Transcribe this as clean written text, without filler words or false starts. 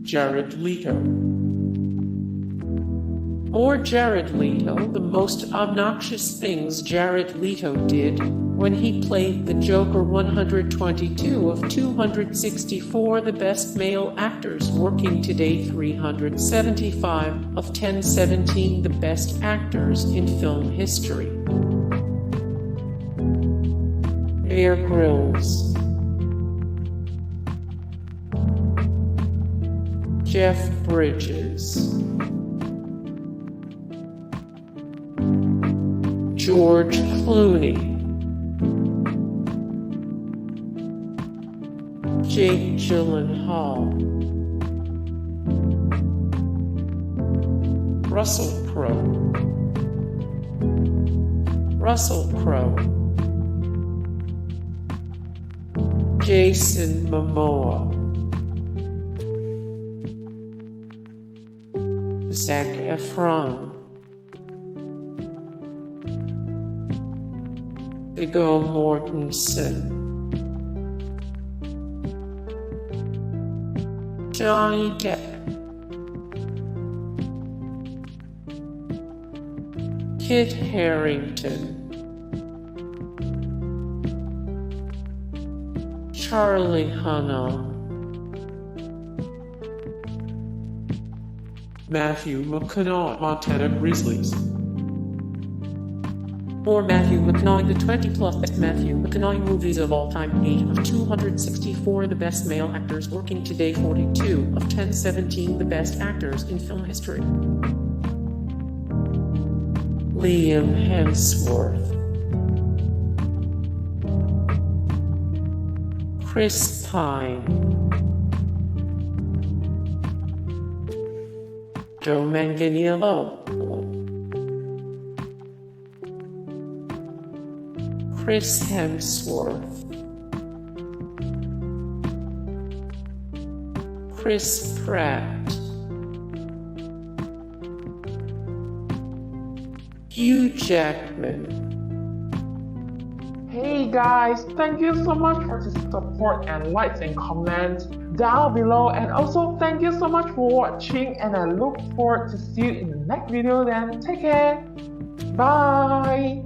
Jared Leto. Or Jared Leto, the most obnoxious things Jared Leto did when he played the Joker. 122 of 264 the best male actors working today. 375 of 1017 the best actors in film history. Bear Grylls, Jeff Bridges, George Clooney, Jake Gyllenhaal, Russell Crowe, Jason Momoa, Zac Efron, Viggo Mortensen, Johnny Depp, Kit Harington, Charlie Hunnam, Matthew McConaughey, Montana Grizzlies. Or Matthew McConaughey, the 20-plus best Matthew McConaughey movies of all time. 8 of 264 the best male actors working today. 42 of 1017 the best actors in film history. Liam Hemsworth, Chris Pine, Joe Manganiello, Chris Hemsworth, Chris Pratt, Hugh Jackman. Hey guys, thank you so much for the support and likes and comments down below, and also thank you so much for watching, and I look forward to see you in the next video. Then take care, bye.